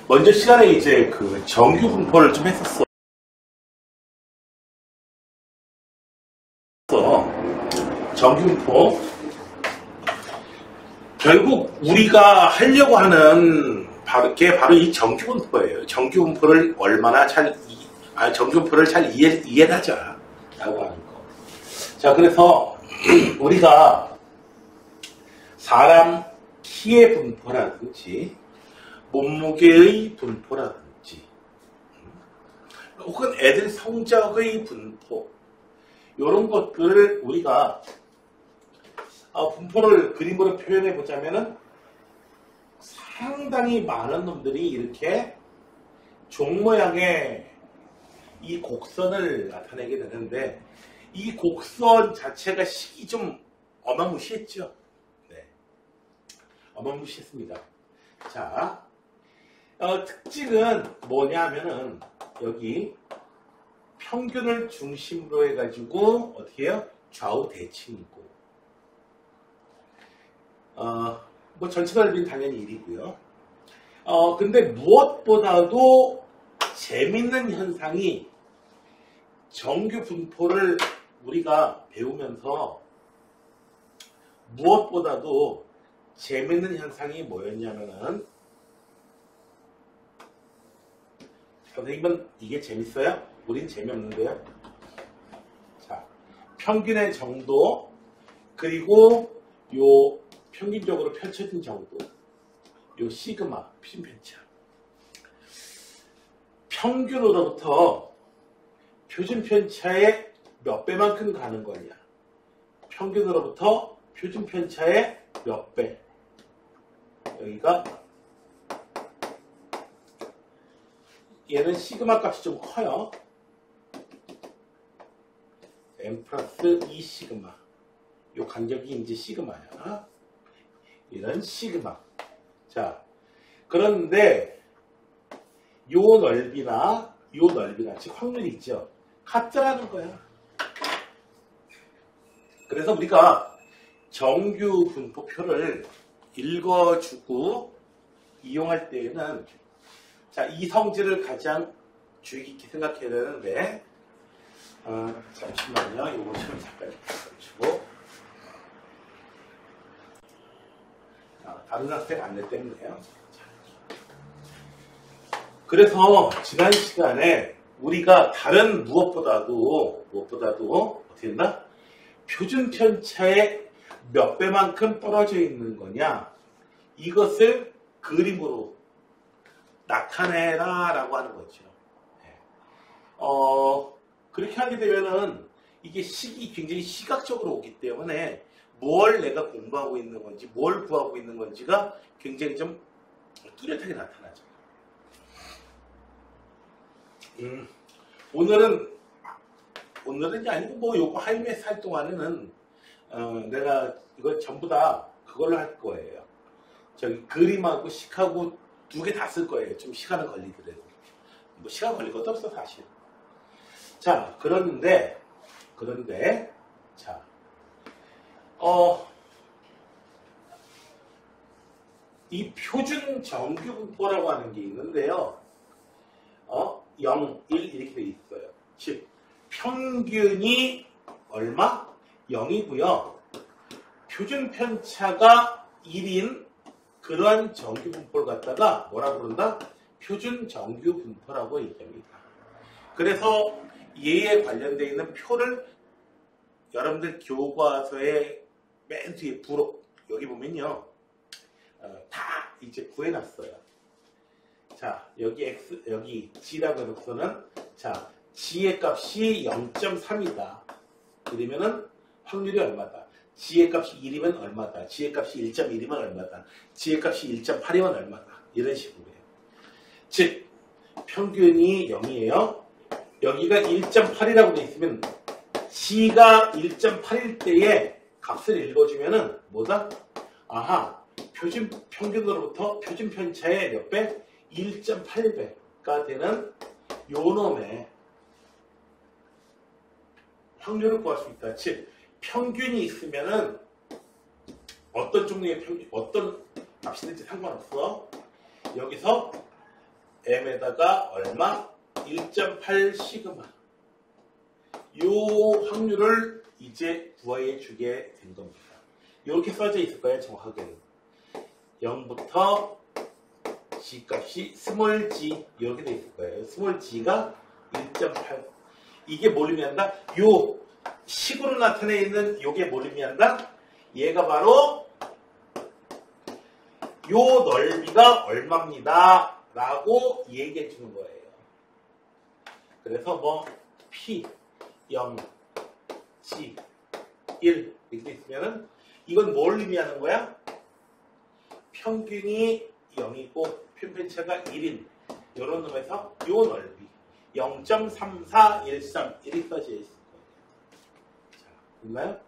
먼저 시간에 이제 그 정규 분포를 좀 했었어. 정규 분포. 결국 우리가 하려고 하는 게 바로 이 정규 분포예요. 정규 분포를 얼마나 정규 분포를 잘 이해하자. 라고 하는 거. 자, 그래서 우리가 사람 키의 분포라든지 몸무게의 분포라든지 혹은 애들 성적의 분포 이런 것들을 우리가 분포를 그림으로 표현해 보자면은 상당히 많은 놈들이 이렇게 종 모양의 이 곡선을 나타내게 되는데 이 곡선 자체가 식이 좀 어마무시했죠. 네. 어마무시했습니다. 자, 특징은 뭐냐 하면은 여기 평균을 중심으로 해가지고 어떻게 해요? 좌우 대칭이고 뭐 전체 넓이는 당연히 1이고요. 근데 무엇보다도 재밌는 현상이 정규 분포를 우리가 배우면서 무엇보다도 재밌는 현상이 뭐였냐면은 선생님은 이게 재밌어요? 우린 재미없는데요. 자, 평균의 정도 그리고 요 평균적으로 펼쳐진 정도 요 시그마 표준 편차 평균으로부터 표준 편차의 몇 배만큼 가는 거냐 평균으로부터 표준 편차의 몇 배 여기가 얘는 시그마 값이 좀 커요. m 플러스 2 시그마 요 간격이 이제 시그마야. 이런 시그마. 자, 그런데 요 넓이나 즉 확률이 있죠. 같다라는 거야. 그래서 우리가 정규 분포표를 읽어주고 이용할 때에는 자, 이 성질을 가장 주의 깊게 생각해야 되는데 잠시만요. 이거 좀 잠깐 주고 다른 학생 안내 때문에요. 그래서 지난 시간에 우리가 다른 무엇보다도 어떻게 했나? 표준 편차의 몇 배만큼 떨어져 있는 거냐? 이것을 그림으로 나타내라 라고 하는 거죠. 그렇게 하게 되면은 이게 식이 굉장히 시각적으로 오기 때문에 뭘 내가 공부하고 있는 건지 뭘 구하고 있는 건지가 굉장히 좀 뚜렷하게 나타나죠. 오늘은 아니고 뭐 요거 하이메스 할 동안에는 내가 이걸 전부 다 그걸로 할 거예요. 저기 그림하고 식하고 두 개 다 쓸 거예요. 좀 시간은 걸리더라도 뭐 시간 걸릴 것도 없어 사실. 자, 그런데 자, 이 표준 정규 분포라고 하는 게 있는데요. 0, 1 이렇게 돼 있어요. 즉 평균이 얼마? 0이고요. 표준 편차가 1인 그러한 정규 분포를 갖다가 뭐라고 부른다? 표준 정규 분포라고 얘기합니다. 그래서 얘에 관련되어 있는 표를 여러분들 교과서에 맨 뒤에 부록 여기 보면요. 다 이제 구해놨어요. 자, 여기 G라고 해놓고서는 자, G의 값이 0.3이다. 이러면은 확률이 얼마다? G의 값이 1이면 얼마다? G의 값이 1.1이면 얼마다? G의 값이 1.8이면 얼마다? 이런 식으로 해요. 즉, 평균이 0이에요. 여기가 1.8이라고 돼 있으면 G가 1.8일 때에 값을 읽어주면은 뭐다? 아하, 평균으로부터 표준 편차의 몇 배? 1.8배가 되는 요놈의 확률을 구할 수 있다. 즉, 평균이 있으면은 어떤 종류의 평균, 어떤 값이든지 상관없어. 여기서 m에다가 얼마? 1.8 시그마. 요 확률을 이제 구해 주게 된 겁니다. 이렇게 써져 있을 거예요, 정확하게는. 0부터 g 값이 스몰 g 이렇게 돼 있을 거예요. 스몰 g가 1.8. 이게 뭘 의미한다? 요 식으로 나타내 있는 요게 뭘 의미한다? 얘가 바로 요 넓이가 얼마입니다 라고 얘기해 주는 거예요. 그래서 뭐 P 0 G 1 이렇게 있으면은 이건 뭘 의미하는 거야? 평균이 0이고 편차가 1인 이런 놈에서 요 넓이 0.3413 이렇게 써져 있을 거예요. 자, 됐나요?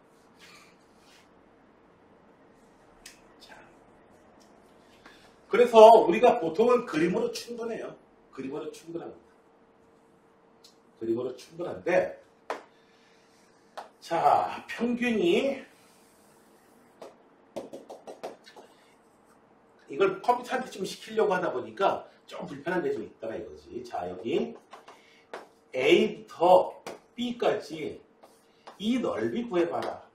자, 그래서 우리가 보통은 그림으로 충분해요. 그림으로 충분합니다. 그림으로 충분한데, 자, 평균이 이걸 컴퓨터한테 좀 시키려고 하다 보니까 좀 불편한 데 좀 있더라 이거지. 자, 여기 A부터 B까지 이 넓이 구해봐라.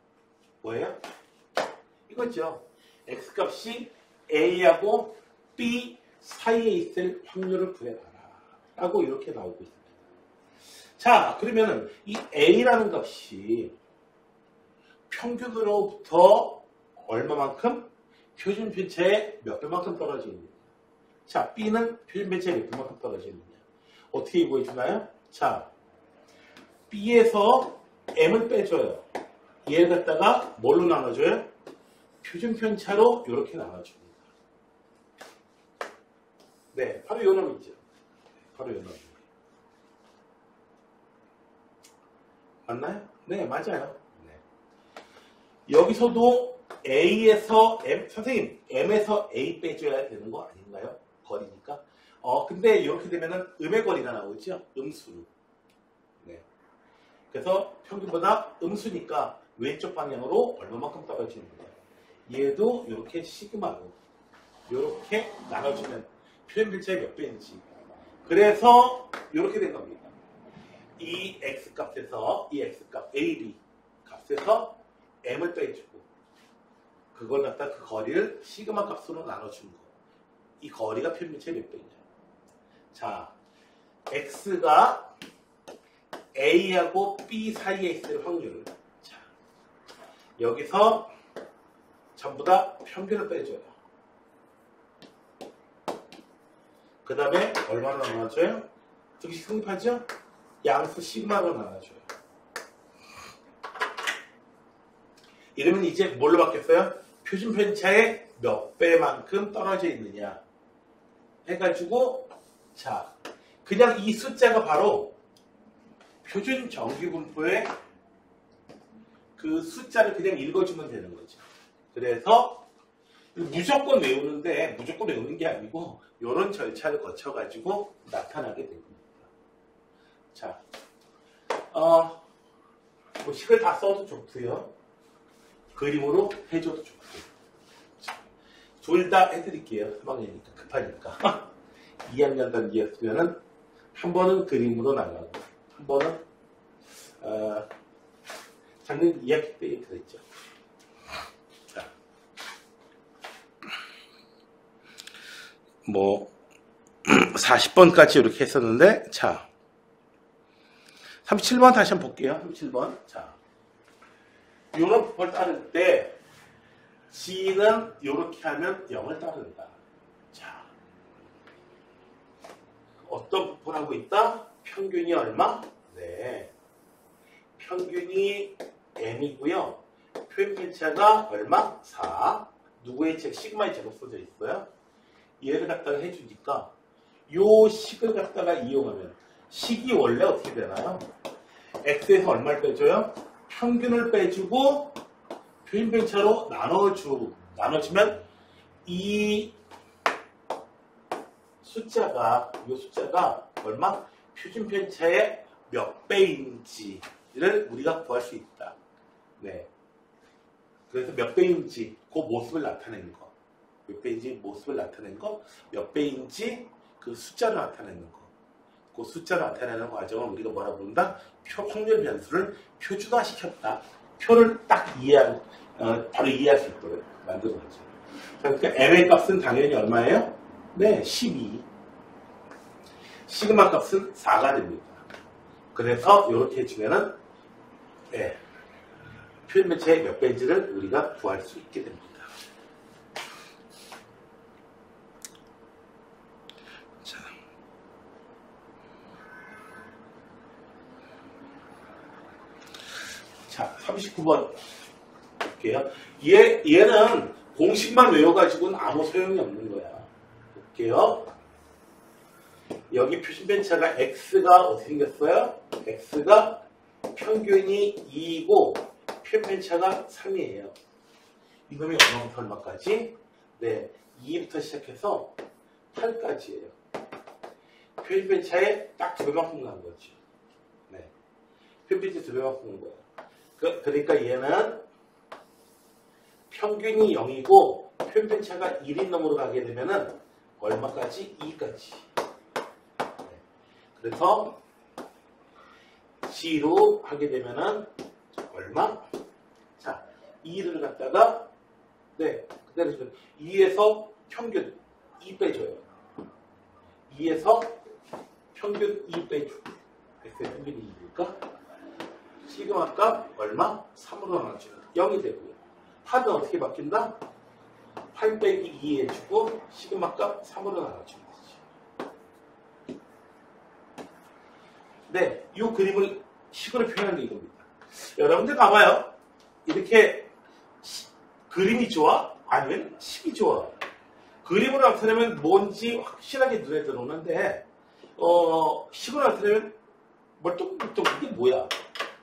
뭐예요? 이거죠. X값이 A하고 B 사이에 있을 확률을 구해봐라. 라고 이렇게 나오고 있습니다. 자, 그러면은 이 A라는 값이 평균으로부터 얼마만큼? 표준 편차에 몇 배만큼 떨어져 있느냐. 자, B는 표준 편차에 몇 배만큼 떨어져 있느냐. 어떻게 보여주나요? 자, B에서 M을 빼줘요. 얘를 갖다가 뭘로 나눠줘요? 표준 편차로 이렇게 나눠줍니다. 네, 바로 이 놈이죠. 바로 이 놈. 맞나요? 네, 맞아요. 네. 여기서도 A에서 M, 선생님, M에서 A 빼줘야 되는 거 아닌가요? 거리니까. 근데 이렇게 되면은 음의 거리가 나오죠? 음수. 네. 그래서 평균보다 음수니까 왼쪽 방향으로 얼마만큼 떨어지는 거예요. 얘도 이렇게 시그마로 이렇게 나눠주면 표현 편차의 몇 배인지. 그래서 이렇게 된 겁니다. 이 X 값에서 이 X 값 AB 값에서 M을 빼주고 그걸 갖다 그 거리를 시그마 값으로 나눠주는 거. 이 거리가 표현 편차의 몇 배이냐. 자, X가 A하고 B 사이에 있을 확률. 자, 여기서 전부 다 평균을 빼줘요. 그 다음에 얼마나 나눠줘요? 두 개씩 성립하죠? 양수 시그마로 나눠줘요. 이러면 이제 뭘로 바뀌었어요? 표준 편차에 몇 배만큼 떨어져 있느냐 해가지고, 자, 그냥 이 숫자가 바로 표준 정규분포의 그 숫자를 그냥 읽어주면 되는 거죠. 그래서 무조건 외우는데, 무조건 외우는 게 아니고 이런 절차를 거쳐가지고 나타나게 된 겁니다. 자, 뭐 식을 다 써도 좋고요. 그림으로 해줘도 좋고요. 둘 다 해드릴게요. 3학년이니까 급하니까. 2학년 단계였으면은 한 번은 그림으로 나가고 한 번은 작년 2학기 때 그랬죠. 자, 뭐 40번까지 이렇게 했었는데, 자, 37번 다시 한번 볼게요. 37번. 자, 요런 부분을 따를 때 G는 이렇게 하면 0을 따른다. 자, 어떤 부분을 하고 있다? 평균이 얼마? 네, 평균이 M이고요. 표현 편차가 얼마? 4. 누구의 책? 시그마의 제곱 써져 있어요. 얘를 갖다가 해주니까 요 식을 갖다가 이용하면 식이 원래 어떻게 되나요? X에서 얼마를 빼줘요? 평균을 빼주고 표준 편차로 나눠주면 이 숫자가, 이 숫자가 얼마? 표준 편차의 몇 배인지를 우리가 구할 수 있다. 네. 그래서 몇 배인지 그 모습을 나타낸 거. 몇 배인지 모습을 나타낸 거, 몇 배인지 그 숫자를 나타내는 거. 그 숫자를 나타내는 과정을 우리가 뭐라 부른다? 확률 변수를 표준화시켰다. 표를 딱 바로 이해할 수 있도록 만드는 거죠. 그러니까 m의 값은 당연히 얼마예요? 네, 12. 시그마 값은 4가 됩니다. 그래서 이렇게 해주면은 네, 표현변차의 몇 배인지를 우리가 구할 수 있게 됩니다. 자, 39번 볼게요. 얘는 공식만 외워가지고는 아무 소용이 없는 거야. 볼게요. 여기 표준변차가 x가 어떻게 생겼어요? x가 평균이 2이고 표준변차가 3이에요. 이놈이 얼마부터 얼마까지? 네, 2부터 시작해서 8까지예요. 표준변차에 딱 2배만큼 간 거죠. 네, 표준변차 2배만큼 간 거예요. 그러니까 얘는 평균이 0이고 표준변차가 1인 놈으로 가게 되면은 얼마까지? 2까지. 네. 그래서 G로 하게 되면은 얼마? 자, 2를 갖다가 네, 그대로 2에서 평균 2 빼줘요. 2에서 평균 2 빼줘. X의 평균이 2니까 시그마 값 얼마? 3으로 나눠주면 0이 되고요. 합은 어떻게 바뀐다? 8 빼기 2 해주고 시그마 값 3으로 나눠주면 되죠. 네, 이 그림을 식으로 표현한 게 이겁니다. 여러분들 봐봐요. 이렇게 그림이 좋아? 아니면 식이 좋아? 그림으로 나타내면 뭔지 확실하게 눈에 들어오는데 식으로 나타내면 멀뚱멀뚱 이게 뭐야?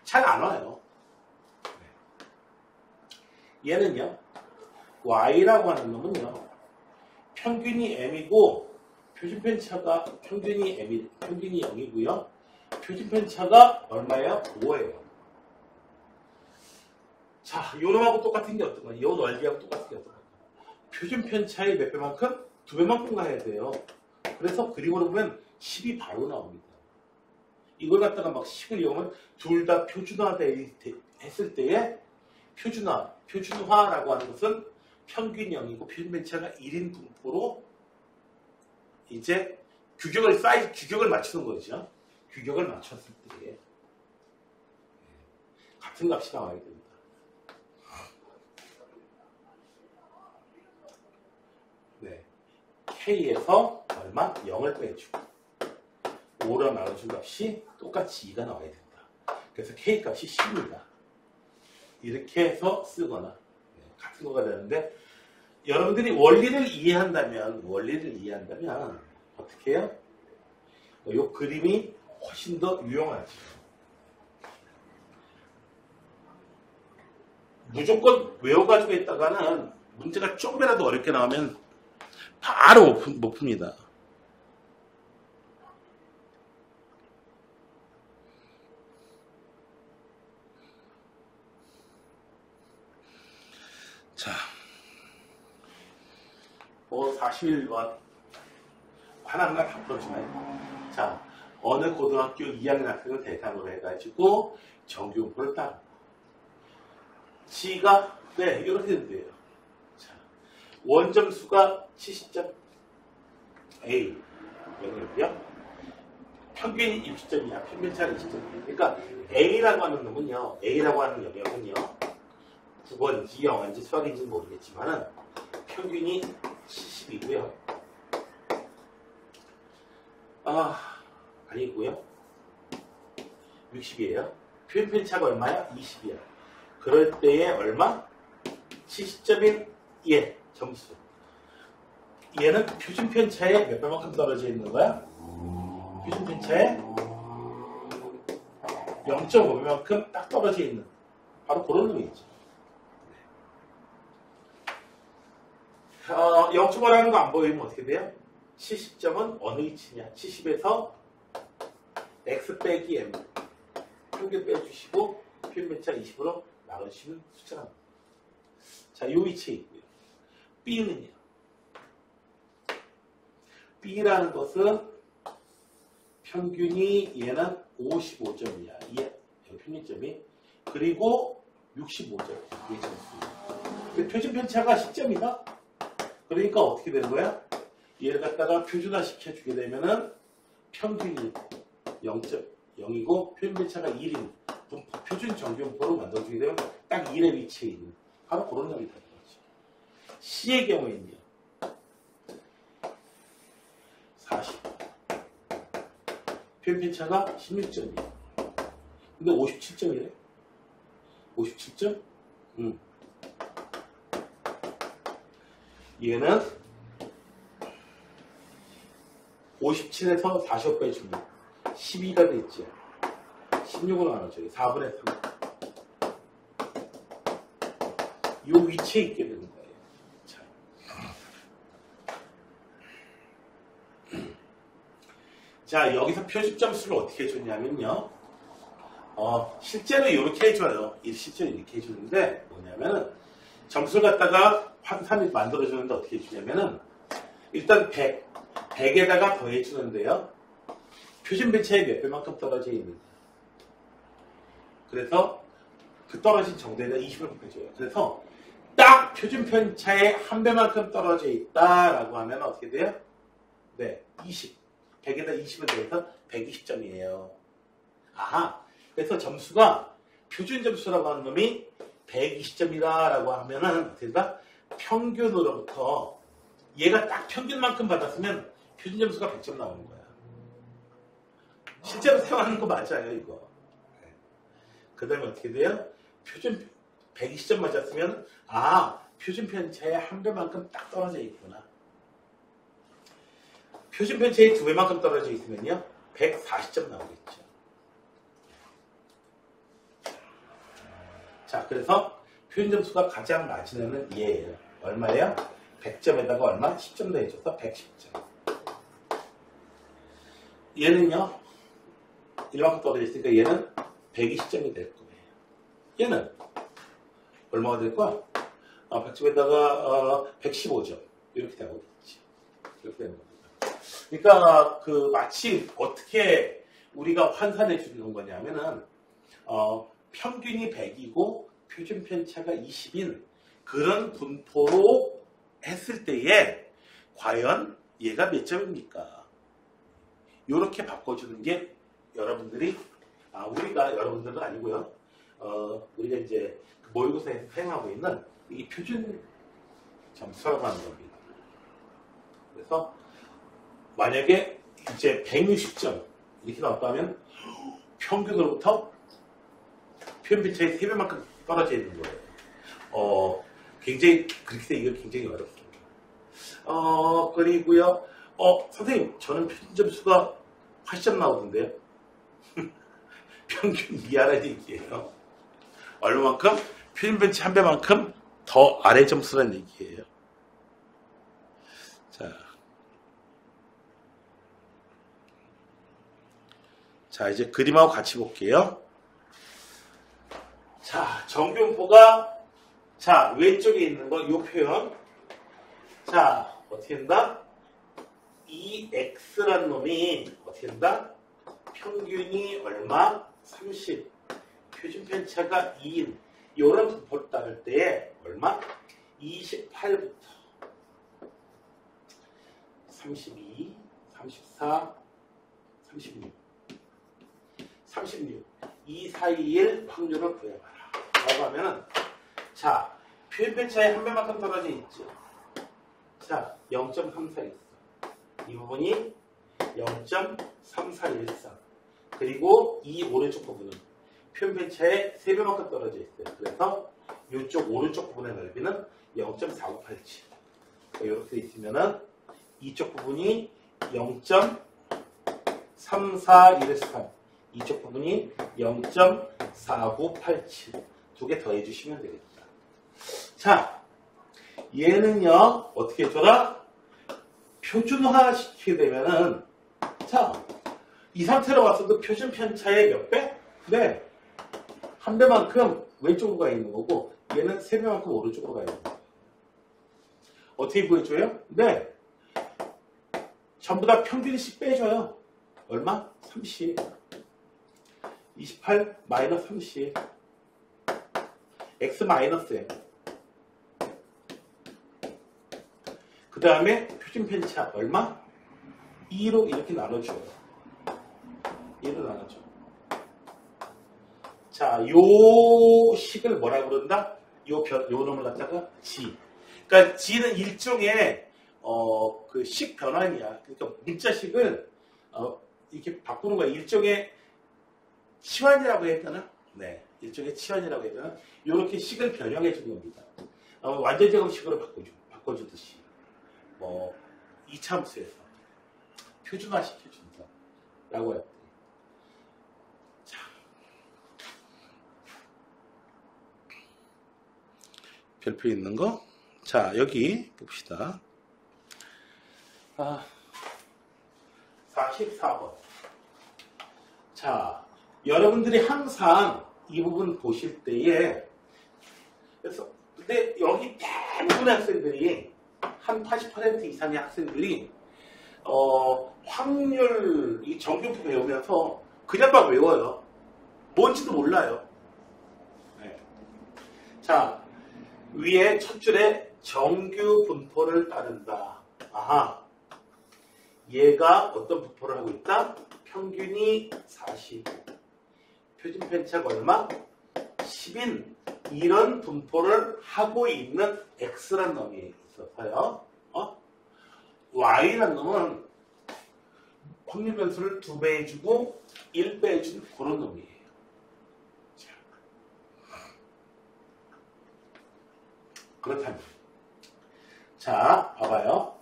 잘 안 와요. 얘는요, y라고 하는 놈은요, 평균이 m이고, 표준편차가 평균이 0이고요, 표준편차가 얼마예요? 5예요. 자, 요 놈하고 똑같은 게 어떤 거야? 요 넓이하고 똑같은 게 어떤 거야? 표준편차의 몇 배만큼? 2배만큼 가야 돼요. 그래서 그림으로 보면 10이 바로 나옵니다. 이걸 갖다가 막 10을 이용하면 둘 다 표준화 했을 때에 표준화라고 하는 것은 평균 0이고 표준변차가 1인 분포로 이제 규격을 맞추는 거죠. 규격을 맞췄을 때에 같은 값이 나와야 됩니다. 네, K에서 얼마? 0을 빼주고 5로 나눠준 값이 똑같이 2가 나와야 된다. 그래서 K 값이 10입니다. 이렇게 해서 쓰거나 같은 거가 되는데 여러분들이 원리를 이해한다면 어떻게 해요? 이 그림이 훨씬 더 유용하죠. 무조건 외워가지고 있다가는 문제가 조금이라도 어렵게 나오면 바로 못 풉니다. 자, 41번 하나하나 다 풀어주나요? 자, 어느 고등학교 2학년 학생을 대상으로 해가지고 정규분포를 따라. G가 네 이렇게 된대요. 자, 원점수가 70점 A 영역이요. 평균이 60점이야. 평균차는 20점이야. 그러니까 A라고 하는 놈은요. A라고 하는 영역은요. 9번인지 영어인지 수학인지 모르겠지만은 평균이 70이고요. 아니고요. 60이에요. 표준편차가 얼마야? 20이야. 그럴 때에 얼마? 70점인 얘 점수. 얘는 표준편차에 몇 배만큼 떨어져 있는 거야? 표준편차에 0.5배만큼 딱 떨어져 있는 바로 그런 놈이죠. 0.5라는 거 안 보이면 어떻게 돼요? 70점은 어느 위치냐? 70에서 x 빼기 m 평균 빼주시고 표준편차 20으로 나눠주시는 숫자가 나옵니다. 자, 이 위치에 있고요. B는요. B라는 것은 평균이 얘는 55점이야. 여기 평균점이. 그리고 65점. 이게 점수. 표준 편차가 10점이다. 그러니까 어떻게 되는 거야? 얘를 갖다가 표준화 시켜주게 되면은 평균이 0.0이고 표준 편차가 1인 표준 정규분포로 만들어주게 되면 딱 1의 위치에 있는 바로 그런 놈이 되는 거지. C의 경우에는요. 40. 표준 편차가 16점이에요. 근데 57점이래. 57점? 얘는 57에서 45 빼주면 12가 됐죠. 16으로 나눠줘요. 4분의 3. 이 위치에 있게 되는 거예요. 자. 자, 여기서 표준점수를 어떻게 해줬냐면요. 실제로 이렇게 해줘요. 실제로 이렇게 해주는데 뭐냐면은 점수를 갖다가 환산을 만들어주는데 어떻게 해주냐면은 일단 100에다가 더해주는데요. 표준 편차에 몇 배만큼 떨어져 있는지. 그래서 그 떨어진 정도에다 20을 곱해줘요. 그래서 딱 표준 편차에 한 배만큼 떨어져 있다라고 하면 어떻게 돼요? 네, 20. 100에다 20을 더해서 120점이에요. 아하. 그래서 점수가 표준 점수라고 하는 놈이 120점이다라고 하면은 어떻게 된다? 평균으로부터 얘가 딱 평균만큼 받았으면 표준 점수가 100점 나오는 거야. 실제로 사용하는 거 맞아요, 이거. 그 다음에 어떻게 돼요? 표준 120점 맞았으면 표준 편차에 한 배만큼 딱 떨어져 있구나. 표준 편차에 두 배만큼 떨어져 있으면요 140점 나오겠죠. 자, 그래서 표준 점수가 가장 낮은 애는 얘예요. 얼마예요? 100점에다가 얼마? 10점 더해줘서 110점. 얘는요, 이만큼 떨어져 있으니까 얘는 120점이 될 거예요. 얘는 얼마가 될 거야? 100점에다가 115점. 이렇게 되겠지. 이렇게 되는 겁니다. 그러니까 마치 어떻게 우리가 환산해 주는 거냐면은 평균이 100이고 표준 편차가 20인 그런 분포로 했을 때에 과연 얘가 몇 점입니까? 이렇게 바꿔주는 게 여러분들이 우리가 여러분들은 아니고요. 우리가 이제 모의고사에 사용하고 있는 이 표준 점수라고 하는 겁니다. 그래서 만약에 이제 160점 이렇게 나왔다면 평균으로부터 표준 편차의 3배만큼 떨어져 있는 거예요. 굉장히 그렇게 되기가 굉장히 어렵습니다. 그리고요. 선생님 저는 표준 점수가 80점 나오던데요. 평균 이하라는 얘기예요. 얼마만큼? 표준 편차 한 배만큼 더 아래 점수라는 얘기예요. 자, 이제 그림하고 같이 볼게요. 자, 정균포가 왼쪽에 있는 거, 이 표현. 자, 어떻게 된다? 이 x라는 놈이 어떻게 된다? 평균이 얼마? 30. 표준 편차가 2인. 이런 분포를 따를 때에 얼마? 28부터 32, 34, 36. 36. 이 사이의 확률을 구해봐라. 라고 하면은, 자, 표준 편차에 한 배만큼 떨어져 있죠. 자, 0.34 있어. 이 부분이 0.3413. 그리고 이 오른쪽 부분은 표준 편차에 3배만큼 떨어져 있어요. 그래서 이쪽 오른쪽 부분의 넓이는 0.4987. 이렇게 있으면은 이쪽 부분이 0.3413. 이쪽 부분이 0.4987. 두 개 더해주시면 되겠다. 자, 얘는요, 어떻게 해줘라? 표준화 시키게 되면은, 자, 이 상태로 봤어도 표준 편차의 몇 배? 네. 한 배만큼 왼쪽으로 가 있는 거고, 얘는 3배만큼 오른쪽으로 가 있는 거예요. 어떻게 구해줘요? 네. 전부 다 평균씩 빼줘요. 얼마? 30. 28 마이너스 30. x 마이너스에. 그 다음에 표준 편차 얼마? 2로 이렇게 나눠줘요. 2로 나눠줘. 자, 요 식을 뭐라 그런다? 요 놈을 갖다가 g. 그러니까 g는 일종의 그 식 변환이야. 그러니까 문자식을 이렇게 바꾸는 거야. 일종의 치환이라고 해야 되나? 네, 일종의 치환이라고 해야 되나? 이렇게 식을 변형해 준 겁니다. 완전 제곱식으로 바꿔주듯이 이차함수에서 표준화 시켜준다라고 해요. 자, 별표 있는 거. 자, 여기 봅시다. 44번. 자, 여러분들이 항상 이 부분 보실 때에, 그래서, 근데 여기 대부분의 학생들이, 한 80% 이상의 학생들이, 확률, 이 정규표 배우면서 그냥 막 외워요. 뭔지도 몰라요. 네. 자, 위에 첫 줄에 정규 분포를 따른다. 아하. 얘가 어떤 분포를 하고 있다? 평균이 40. 표준 편차가 얼마? 10인 이런 분포를 하고 있는 X란 놈이 있어서요. Y란 놈은 확률 변수를 2배 해주고 1배 해준 그런 놈이에요. 그렇다면 자, 봐봐요.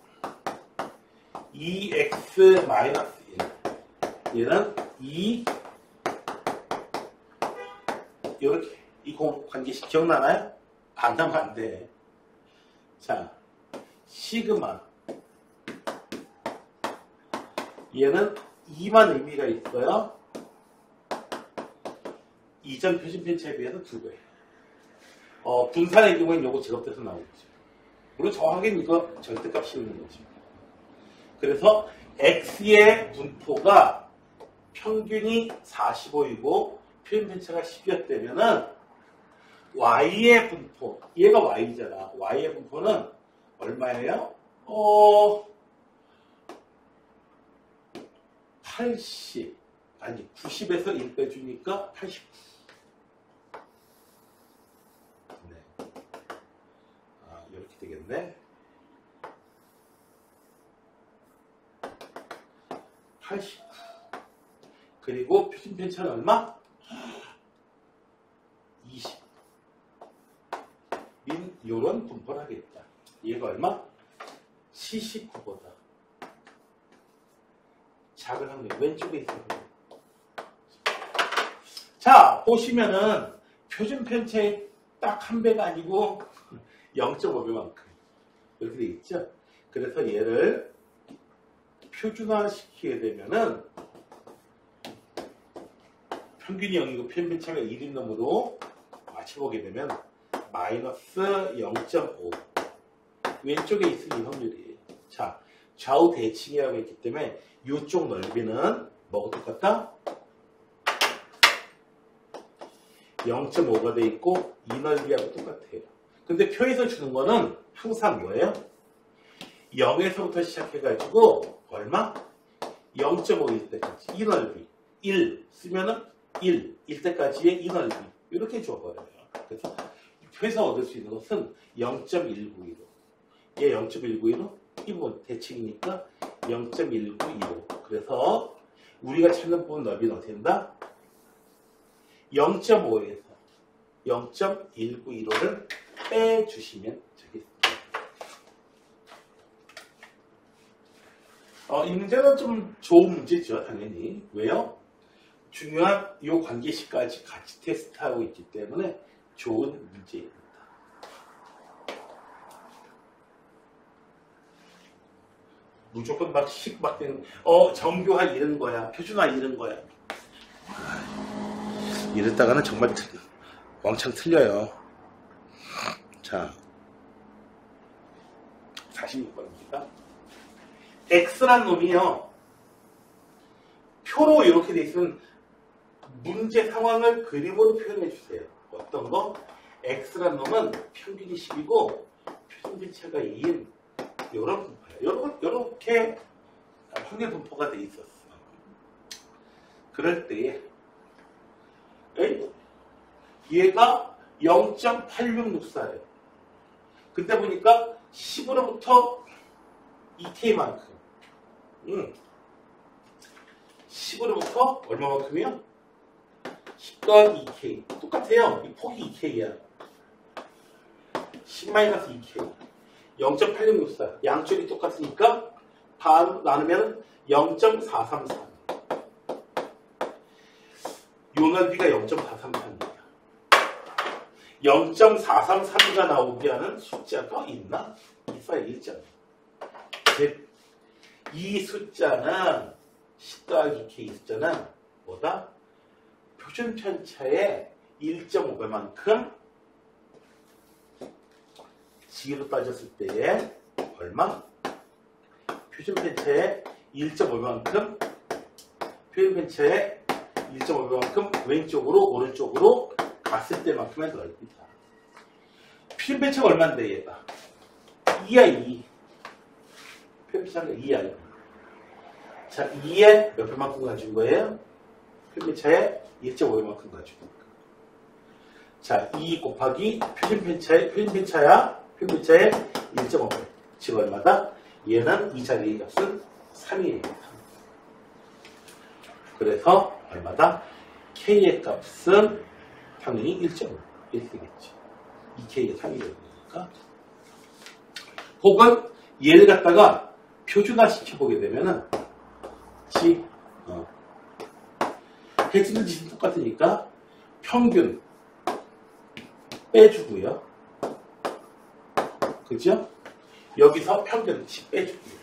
2x-1 얘는 2 이렇게 이 관계식 기억나나요? 안 나면 안 돼. 자, 시그마 얘는 2만 의미가 있어요. 이전 표준 편차에 비해서 2배. 분산의 경우에는 요거 제곱돼서 나오겠죠. 물론 정확하게는 이거 절대값 씌우는 거죠. 그래서 x의 분포가 평균이 45이고 표준 편차가 10이었다면은 y의 분포, 얘가 y잖아. y의 분포는 얼마예요? 80, 아니 90에서 1 빼주니까 89. 네. 이렇게 되겠네. 89. 그리고 표준 편차는 얼마? 20. 요런 분포를 하겠다. 얘가 얼마? 79보다 작은 확률. 왼쪽에 있어요. 자, 보시면은 표준 편차의 딱 한 배가 아니고 0.5배만큼 이렇게 돼 있죠. 그래서 얘를 표준화 시키게 되면은 평균이 0이고 표준 편차가 1인 놈으로 맞춰보게 되면 마이너스 0.5 왼쪽에 있을 이 확률이에요. 자, 좌우 대칭이라고 했기 때문에 이쪽 넓이는 뭐가 똑같다? 0.5가 돼 있고 이 넓이하고 똑같아요. 근데 표에서 주는 거는 항상 뭐예요? 0에서부터 시작해가지고 얼마? 0.5일 때까지 이 넓이 1 쓰면은 1일 때까지의 이 넓이 이렇게 줘버려요. 그래서 표에서 얻을 수 있는 것은 0.192로 얘 0.192로 이 부분 대칭이니까 0.192로 그래서 우리가 찾는 부분 넓이는 어떻게 된다? 0.5에서 0.192로를 빼주시면 되겠습니다. 이 문제는 좀 좋은 문제죠, 당연히. 왜요? 중요한 이 관계식까지 같이 테스트하고 있기 때문에 좋은 문제입니다. 무조건 막 되는, 정교화 이런 거야, 표준화 이런 거야. 이랬다가는 정말 왕창 틀려요. 자, 46번입니다. X란 놈이요. 표로 이렇게 돼 있으면 문제 상황을 그림으로 표현해 주세요. 어떤 거? X란 놈은 평균이 10이고 표준편차가 2인 이런 분포예요. 이렇게 확률 분포가 돼 있었어. 그럴 때 얘가 0.8664예요. 그때 보니까 10으로부터 2K만큼 10으로부터 얼마만큼이요? 10 더하기 2K 똑같아요. 이 폭이 2K야. 10-2K 0.8664 양쪽이 똑같으니까 반 나누면 0.433 요 넓이가 0.433입니다. 0.433가 나오게 하는 숫자가 있나? 있어야 있잖아. 즉, 이 숫자는 10 더하기 K 숫자는 뭐다? 표준 편차의 1.5배만큼 G로 따졌을 때에 얼마? 표준 편차의 1.5배만큼 표준 편차의 1.5배만큼 왼쪽으로 오른쪽으로 갔을 때만큼의 넓이다. 표준 편차가 얼마인데 얘가? 2야 2. 표준 편차가 2야. 자, 2에 몇 배만큼 가진 거예요? 표준 편차의 1.5배만큼 가지고. 자, 2 곱하기 표준 편차의 1.5배. 즉 얼마다? 얘는 이 자리의 값은 3이에요. 그래서 얼마다? K의 값은 당연히 1.5 이렇게 되겠지. 2K가 3이 되니까. 혹은 얘를 갖다가 표준화 시켜보게 되면은 해주는 짓은 똑같으니까 평균 빼주고요. 그죠? 여기서 평균 10 빼주고요.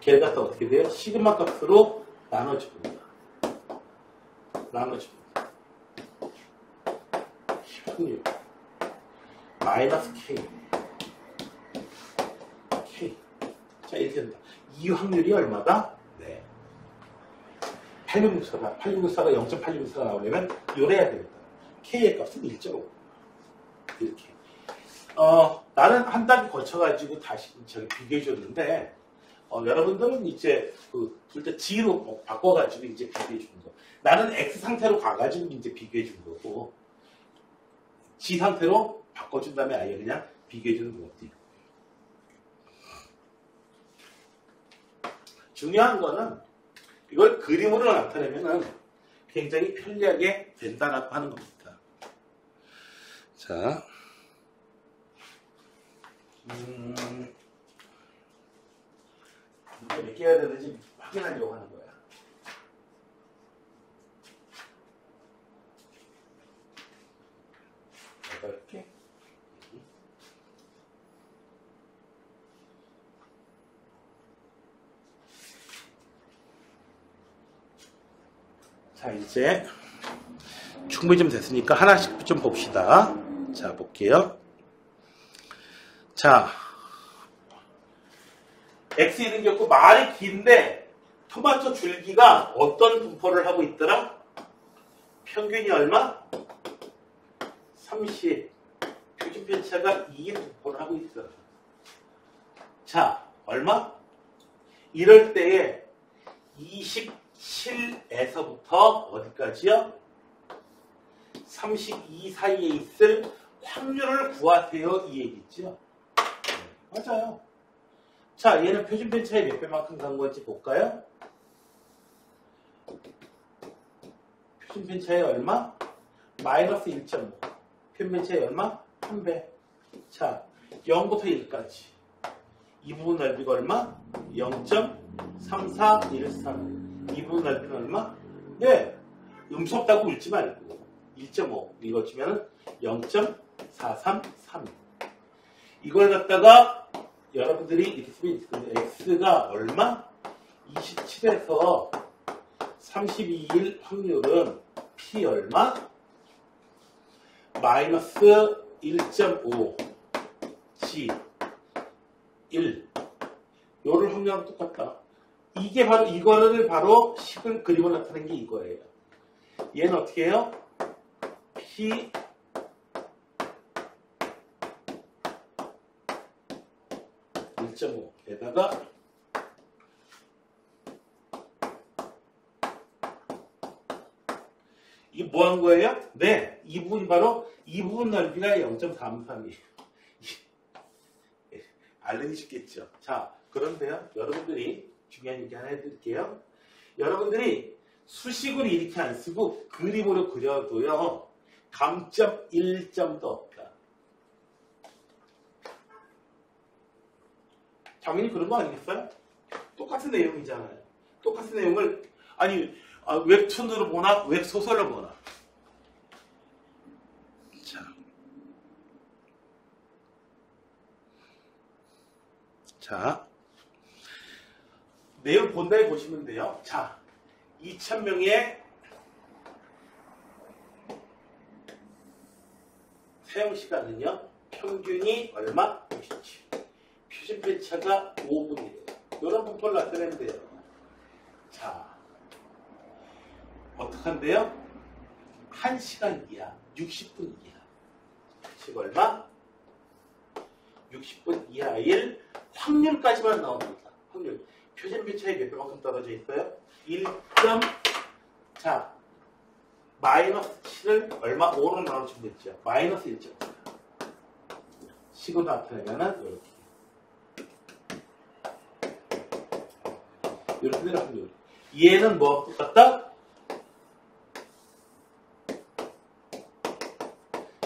걔를 갖다 어떻게 돼요? 시그마 값으로 나눠줍니다. 확률 마이너스 K 자 이렇게 된다. 이 확률이 얼마다? 네 8664가 0.8664가 나오려면 요래야 되겠다. K의 값은 1.5 이렇게 나는 한 단계 거쳐가지고 다시 비교해 줬는데 여러분들은 이제 둘 다 G로 바꿔가지고 이제 비교해 주는 거. 나는 X 상태로 가가지고 이제 비교해 준 거고 G 상태로 바꿔준 다음에 아예 그냥 비교해 주는 것도 있고. 중요한 거는 이걸 그림으로 나타내면은 굉장히 편리하게 된다라고 하는 겁니다. 자, 몇 개 해야 되는지 확인하려고 하는 거야. 이렇게. 자, 이제 충분히 좀 됐으니까 하나씩 좀 봅시다. 자, 볼게요. 자, X 이런 게 없고 말이 긴데 토마토 줄기가 어떤 분포를 하고 있더라? 평균이 얼마? 30. 표준 편차가 2의 분포를 하고 있어. 자, 얼마? 이럴 때에 27에서부터 어디까지요? 32 사이에 있을 확률을 구하세요. 이 얘기죠. 네, 맞아요. 자, 얘는 표준 편차에 몇 배만큼 간 건지 볼까요? 표준 편차에 얼마? 마이너스 1.5. 표준 편차에 얼마? 3배. 자, 0부터 1까지. 이 부분 넓이가 얼마? 0.3413. 이 부분 넓이는 얼마? 네. 무섭다고 울지 말고. 1.5. 이거 치면 0.433. 이걸 갖다가 여러분들이 이렇게 쓰면 X가 얼마? 27에서 32일 확률은 P 얼마? 마이너스 1.5 G 1. 요 요럴 확률하고 똑같다. 이게 바로 이거를 바로 식을 그림을 나타낸 게 이거예요. 얘는 어떻게 해요? P 1.5에다가 이게 뭐 한 거예요? 네, 이 부분이 바로 이 부분 넓이가 0.433이에요. 알려니 쉽겠죠. 자, 그런데요, 여러분들이 중요한 얘기 하나 해드릴게요. 여러분들이 수식으로 이렇게 안 쓰고 그림으로 그려도요, 감점 1점도 없다. 당연히 그런 거 아니겠어요? 똑같은 내용이잖아요. 똑같은 내용을 아니 웹툰으로 보나 웹소설로 보나. 자, 내용 본다에 보시면 돼요. 자, 2,000명의 사용 시간은요, 평균이 얼마? 57. 표준 편차가 5분이래요. 이런 분포를 나타내면 돼요. 자, 어떡한데요? 1시간 이하, 60분 이하. 즉 얼마? 60분 이하일 확률까지만 나옵니다. 확률. 표준 편차에 몇 배만큼 떨어져 있어요? 1. 자, 마이너스 7을 얼마? 5로 나눠주면 됐죠. 마이너스 1.4. 식으로 나타내면은 이렇게 되는 확률. 얘는 뭐 똑같다?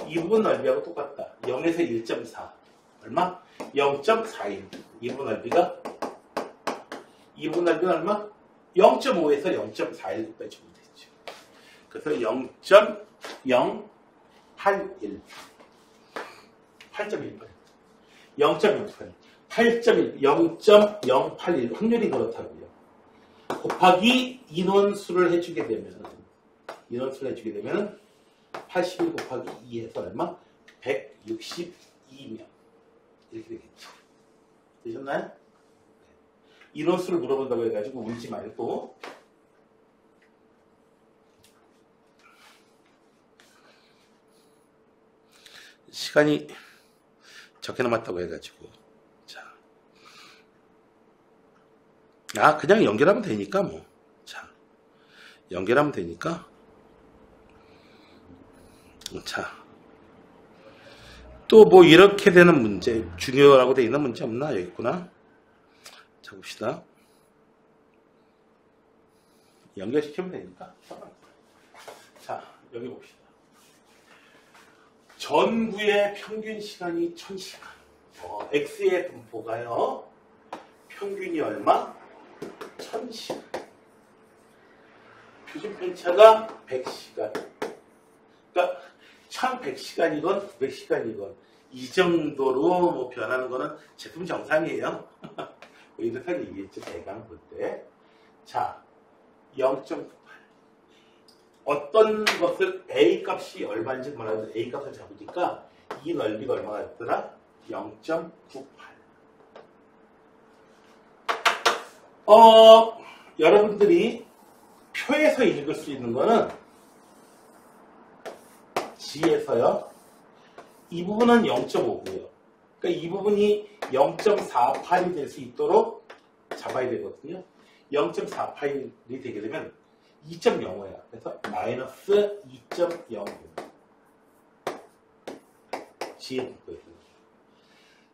이 부분 넓이하고 똑같다. 0에서 1.4. 얼마? 0.41. 이 부분 넓이가 얼마? 0.5에서 0.41 빼주면 되죠. 그래서 0.081. 8.1%. 0.081. 8.1. 0.081. 확률이 그렇다고요. 곱하기 인원수를 해주게 되면 81 곱하기 2에서 얼마? 162명. 이렇게 되겠죠. 되셨나요? 인원수를 물어본다고 해가지고 울지 말고. 시간이 적게 남았다고 해가지고. 자. 그냥 연결하면 되니까 뭐. 자. 연결하면 되니까. 자. 또 뭐 이렇게 되는 문제, 중요하고 되어 있는 문제 없나? 여기 있구나. 자, 봅시다. 연결시키면 되니까. 자, 여기 봅시다. 전구의 평균 시간이 1000시간. X의 분포가요. 평균이 얼마? 1000시간. 표준 편차가 100시간. 그러니까 1100시간이건 900시간이건 이 정도로 뭐 변하는 거는 제품 정상이에요. 이렇게 얘기했죠. 대강 볼 때. 자, 0.98. 어떤 것을 A 값이 얼마인지 몰라도 A 값을 잡으니까 이 넓이가 얼마가 됐더라? 0.98. 여러분들이 표에서 읽을 수 있는 거는 G에서요. 이 부분은 0.5고요. 그러니까 이 부분이 0.48이 될 수 있도록 잡아야 되거든요. 0.48이 되게 되면 2.05야. 그래서 마이너스 2.05. G에 붙거든요.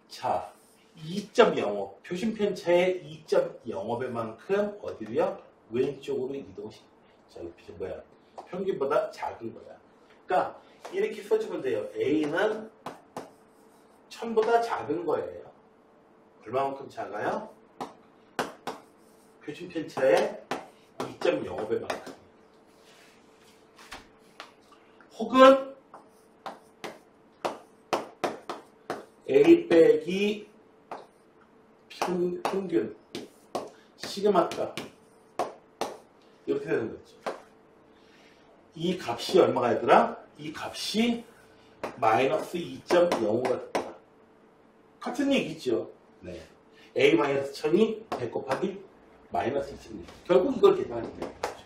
자, 2.05. 표준 편차의 2.05배만큼 어디로요? 왼쪽으로 이동시. 자, 이 뭐야? 평균보다 작은 거야. 그러니까 이렇게 써주면 돼요. A는 1000보다 작은 거예요. 얼마만큼 작아요? 표준 편차의 2.05배만큼. 혹은 A 빼기 평균 시그마값 이렇게 되는 거죠. 이 값이 얼마가 되더라? 이 값이 마이너스 2.05가 됐다. 같은 얘기죠. 네. A-1000이 100 곱하기 마이너스 20mm. 결국 이걸 계산하면 되는 거죠.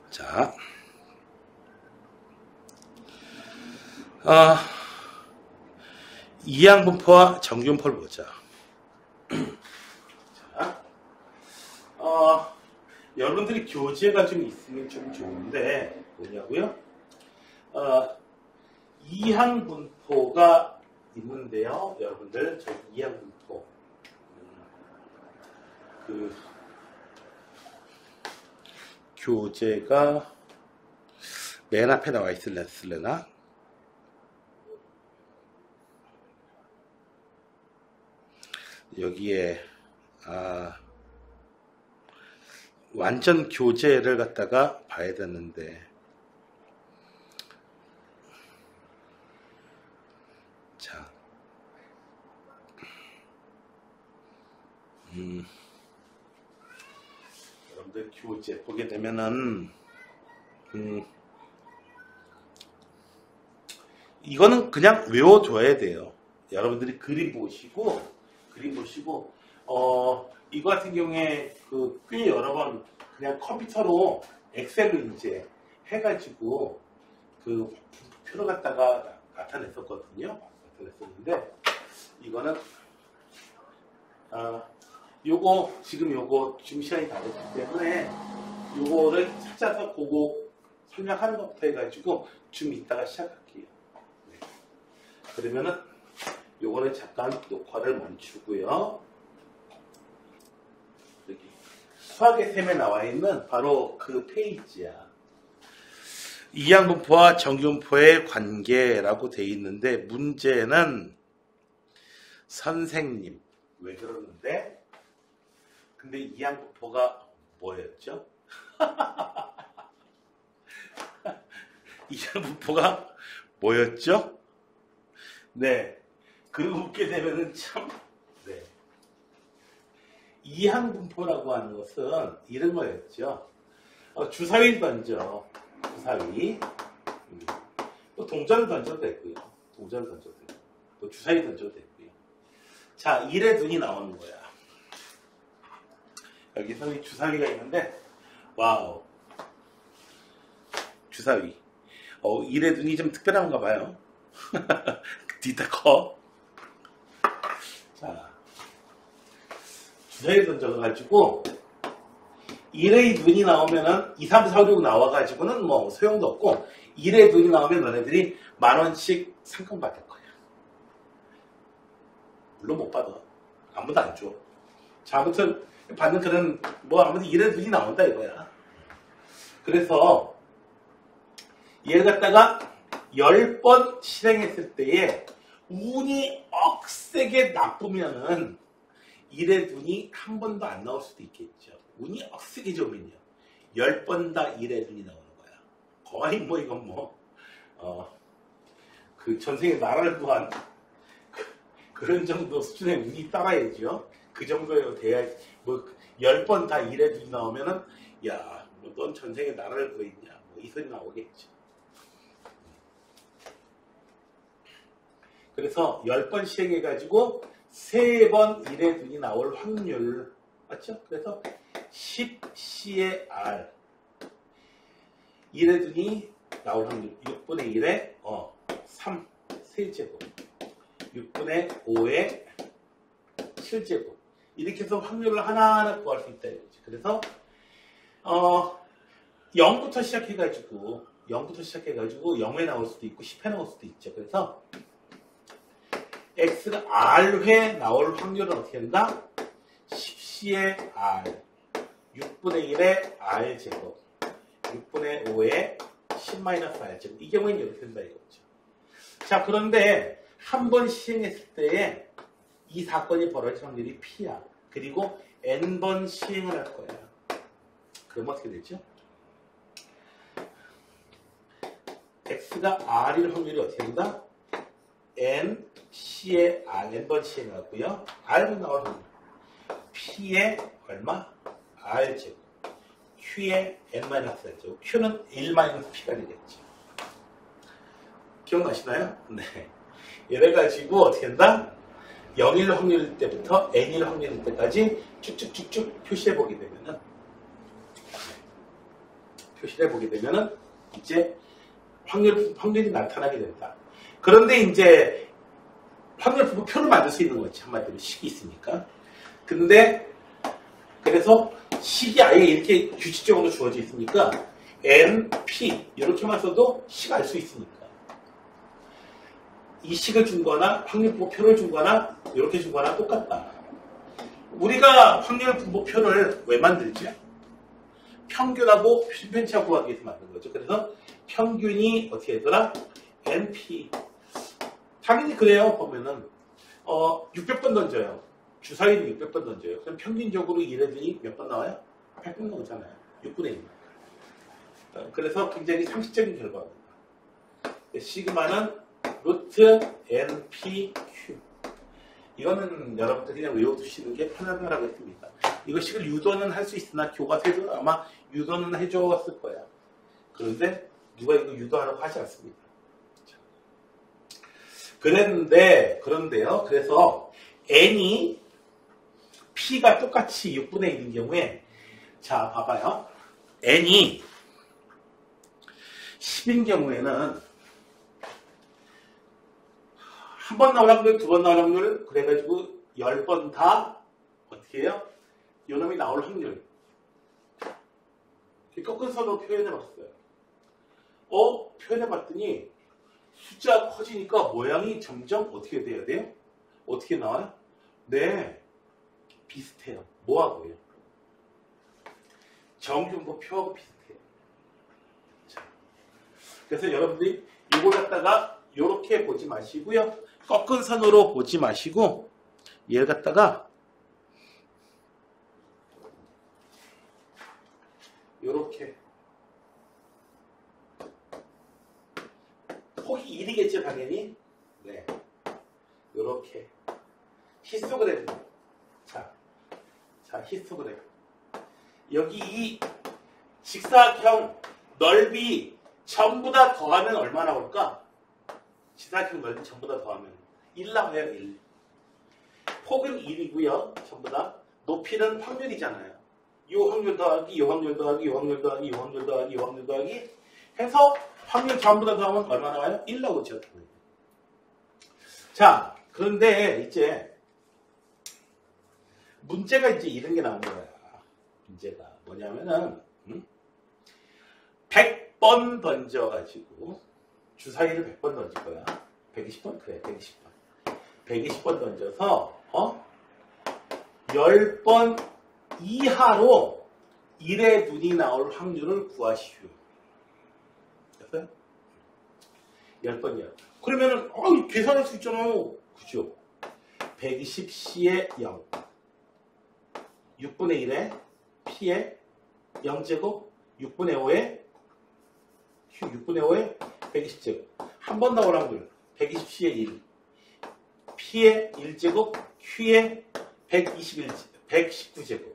자, 이항분포와 정규분포를 보자. 자, 여러분들이 교재가 좀 있으면 좀 좋은데 뭐냐고요? 이항분포가 있는데요. 여러분들 저기 이항분포 그 교재가 맨 앞에 나와 있을래나? 여기에 완전 교재를 갖다가 봐야 되는데 자 여러분들 교재 보게 되면은 이거는 그냥 외워둬야 돼요. 여러분들이 그림 보시고 이거 같은 경우에 꽤 여러 번 그냥 컴퓨터로 엑셀로 이제 해가지고 그 표를 갖다가 나타냈었거든요. 나타냈었는데 이거는 요거 지금 시간이 다 됐기 때문에 요거를 찾아서 그거 설명하는 것부터 해가지고 좀 이따가 시작할게요. 네. 그러면은 요거는 잠깐 녹화를 멈추고요. 여기 수학의 셈에 나와 있는 바로 그 페이지야. 이항분포와 정규분포의 관계라고 돼 있는데 문제는 선생님 왜 그러는데? 근데 이항분포가 뭐였죠? 이항분포가 뭐였죠? 네. 그리고 웃게 되면은 참, 네. 이항분포라고 하는 것은 이런 거였죠. 주사위를 던져. 주사위. 또 동전을 던져도 되고요. 동전을 던져도 되고. 또 주사위 던져도 되고요. 자, 1의 눈이 나오는 거야. 여기서 이 주사위가 있는데, 와우. 주사위. 1의 눈이 좀 특별한가 봐요. 뒤다 커. 자, 주사위 던져가지고 1의 눈이 나오면은 2, 3, 4, 5, 6 나와가지고는 뭐 소용도 없고 1의 눈이 나오면 너네들이 10,000원씩 상금 받을 거야. 물론 못 받아. 아무도 안 줘. 자, 아무튼 받는 그런 아무튼 1의 눈이 나온다 이거야. 그래서 얘를 갖다가 10번 실행했을 때에 운이 억세게 나쁘면은 1의 눈이 한 번도 안 나올 수도 있겠죠. 운이 억세게 좋으면요. 10번 다 1의 눈이 나오는 거야. 거의 이건 그 전생에 나라를 구한 그런 정도 수준의 운이 따라야죠. 그 정도에 돼야 10번 다 1의 눈이 나오면은 야, 넌 전생에 나라를 구했냐. 이 소리 나오겠죠. 그래서 10번 시행해가지고 3번 1의 눈이 나올 확률 맞죠? 그래서 10C의 R 1의 눈이 나올 확률 6분의 1의 3 세제곱 6분의 5의 7제곱 이렇게 해서 확률을 하나하나 구할 수 있다 이거지. 그래서 0부터 시작해가지고 0에 나올 수도 있고 10회 나올 수도 있죠. 그래서 X가 R회 나올 확률은 어떻게 된다? 10C의 R 6분의 1의 R제곱 6분의 5의 10-R제곱 이 경우에는 이렇게 된다 이거죠. 자, 그런데 한 번 시행했을 때에 이 사건이 벌어질 확률이 P야. 그리고 N번 시행을 할 거야. 그럼 어떻게 되죠? X가 R일 확률이 어떻게 된다? N, C의 R, N번 시행하고요. R은 나올 확률. P의 얼마? R제곱. Q의 N-R제곱. Q는 1-P가 되겠죠. 기억나시나요? 네. 이래가지고 어떻게 한다? 0일 확률일 때부터 n일 확률일 때까지 쭉쭉쭉쭉 표시해보게 되면은 이제 확률이 나타나게 된다. 그런데 이제 확률 분포표를 만들 수 있는 거지. 한마디로 식이 있으니까. 근데 그래서 식이 아예 이렇게 규칙적으로 주어져 있으니까 n, p 이렇게만 써도 식 알 수 있으니까 이 식을 준 거나 확률 분포표를 준 거나 이렇게 준 거나 똑같다. 우리가 확률 분포표를 왜 만들지? 평균하고 편차하고 구하기 위해서 만든 거죠. 그래서 평균이 어떻게 되더라? np. 당연히 그래요. 보면은 600번 던져요. 주사위를 600번 던져요. 그럼 평균적으로 이래들이 몇 번 나와요? 100번 나오잖아요. 6분의 1. 그래서 굉장히 상식적인 결과입니다. 시그마는 루트 npq. 이거는 여러분들이 그냥 외워두시는 게 편하다고 했습니다. 이거 식을 유도는 할 수 있으나 교과서에서 아마 유도는 해줬을 거야. 그런데 누가 이거 유도하라고 하지 않습니다. 그런데요. 그래서 n이 p가 똑같이 6분의 1인 경우에 자 봐봐요. n이 10인 경우에는 한 번 나올 확률, 두 번 나올 확률 그래가지고 10번 다 어떻게 해요? 요놈이 나올 확률 꺾은 선으로 표현해봤어요. 표현해봤더니 숫자가 커지니까 모양이 점점 어떻게 돼야 돼요? 어떻게 나와요? 네, 비슷해요. 뭐하고요? 정분포표하고 비슷해요. 자, 그래서 여러분들이 이걸 갖다가 이렇게 보지 마시고요. 꺾은 선으로 보지 마시고 얘를 갖다가 이렇게 폭이 1이겠죠 당연히. 네, 이렇게 히스토그램. 자 히스토그램. 여기 이 직사각형 넓이 전부 다 더하면 얼마 나올까? 직사각형 넓이 전부 다 더하면 1 나와요. 1. 폭은 1이고요. 전부 다. 높이는 확률이잖아요. 이 확률 더하기, 이 확률 더하기, 이 확률 더하기, 이 확률 더하기, 이 확률 더하기 해서 확률 전부 다 더하면 얼마 나와요? 1 나오죠. 자, 그런데 이제 문제가 이제 이런 게 나온 거야. 문제가 뭐냐면은 100번 던져가지고 주사위를 100번 던질 거야. 120번? 그래, 120번. 120번 던져서 10번 이하로 1의 눈이 나올 확률을 구하시오. 됐어요? 10번 이하. 그러면은 계산할 수 있잖아요. 그죠? 120C에 0. 6분의 1에 P에 0제곱 6분의 5에 Q 6분의 5에 120제곱. 한 번 나올 확률 120C에 1. P에 1제곱 Q에 119제곱.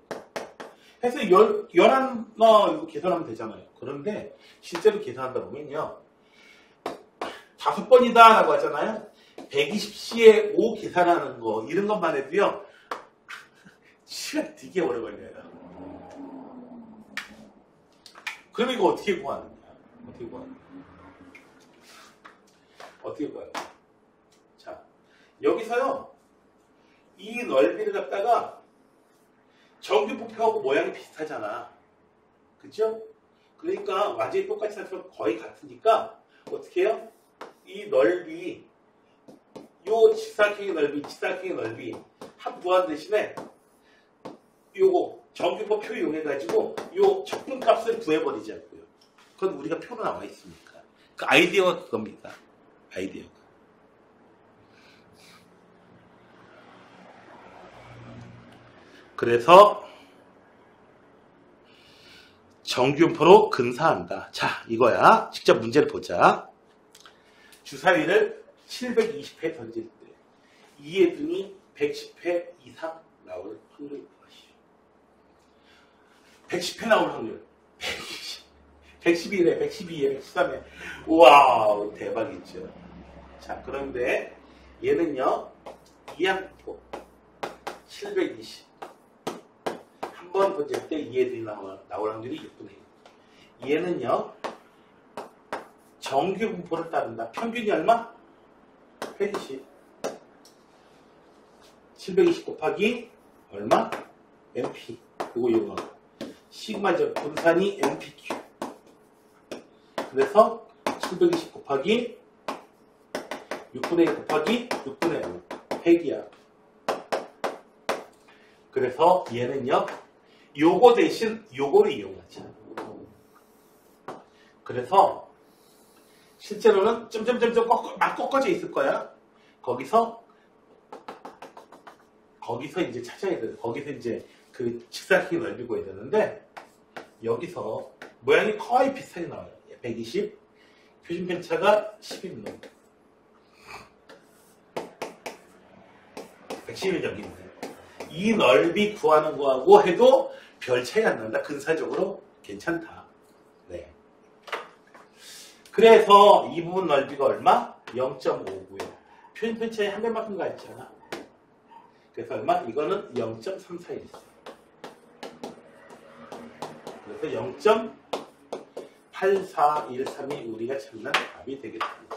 해서 11번 이거 계산하면 되잖아요. 그런데 실제로 계산한다 보면요. 5번이다 라고 하잖아요. 120C에 5 계산하는 거 이런 것만 해도요. 시간 되게 오래 걸려요. 그럼 이거 어떻게 구하느냐? 어떻게 구해요? 자, 여기서요. 이 넓이를 갖다가 정규폭표하고 모양이 비슷하잖아. 그죠? 그러니까 완전히 똑같이 살펴서 거의 같으니까 어떻게 해요? 이 넓이 요 직사각형의 넓이 합 구한 대신에 요거 정규법 표 이용해가지고 요 적분값을 구해버리자고요. 그건 우리가 표로 나와 있으니까. 그 아이디어가 그겁니다. 아이디어가. 그래서 정규분포로 근사한다. 자, 이거야. 직접 문제를 보자. 주사위를 720회 던질 때 2의 등이 110회 이상 나올 확률을 구하시오. 110회 나올 확률. 111회, 112회, 113회. 우와, 대박이죠. 자, 그런데 얘는요, 이항분포 720. 한 번 번질 때 2애들이 나올 확률이 6분의 1. 얘는요, 정규 분포를 따른다. 평균이 얼마? 120. 720 곱하기 얼마? MP. 그리고 이거 시그마적 분산이 MPQ. 그래서 720 곱하기 6분의 1 곱하기 6분의 5. 100이야. 그래서 얘는요, 요거 대신 요거를 이용하자. 그래서 실제로는 점점점점 막 꺾어져 있을 거야. 거기서 이제 찾아야 돼. 거기서 이제 그 직사각형이 넓이 구해야 되는데, 여기서 모양이 거의 비슷하게 나와요. 120, 표준 편차가 10인분. 110이 저기 있네. 이 넓이 구하는 거하고 해도 별 차이 안 난다. 근사적으로 괜찮다. 네. 그래서 이 부분 넓이가 얼마? 0.5고요. 표준 편차에 한 배만큼 가 있잖아. 그래서 얼마? 이거는 0.341 있어요. 그래서 0.8413이 우리가 찾는 답이 되겠습니다.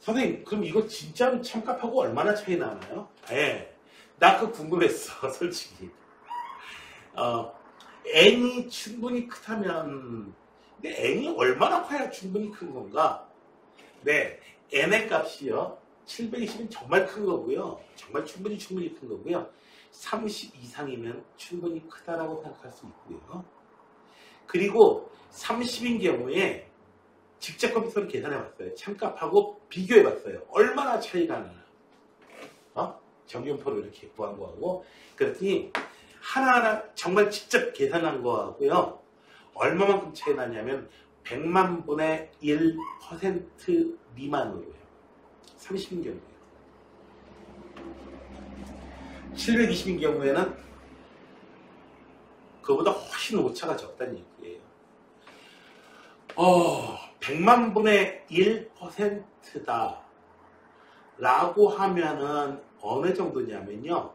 선생님, 그럼 이거 진짜로 참값하고 얼마나 차이 나나요? 예. 나 그거 궁금했어, 솔직히. n이 충분히 크다면, 근데 n이 얼마나 커야 충분히 큰 건가? 네, n의 값이요. 720은 정말 큰 거고요. 정말 충분히 큰 거고요. 30 이상이면 충분히 크다라고 생각할 수 있고요. 그리고 30인 경우에 직접 컴퓨터로 계산해 봤어요. 참값하고 비교해 봤어요. 얼마나 차이가 나나? 정규분포를 이렇게 구한 거하고, 그랬더니 하나하나 정말 직접 계산한 거하고요. 얼마만큼 차이 나냐면 100만 분의 1% 미만으로요. 30인 경우에. 720인 경우에는 그거보다 훨씬 오차가 적다는 얘기예요. 100만 분의 1%다 라고 하면은 어느 정도냐면요,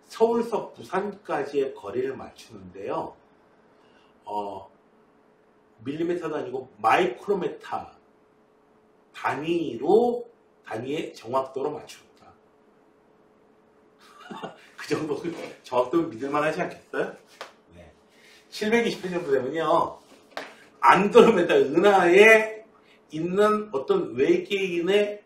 서울서 부산까지의 거리를 맞추는데요, 밀리미터도 아니고 마이크로메타 단위의 정확도로 맞춘다. 그 정도 정확도는 믿을만 하지 않겠어요? 네. 720회 정도 되면요, 안드로메다 은하에 있는 어떤 외계인의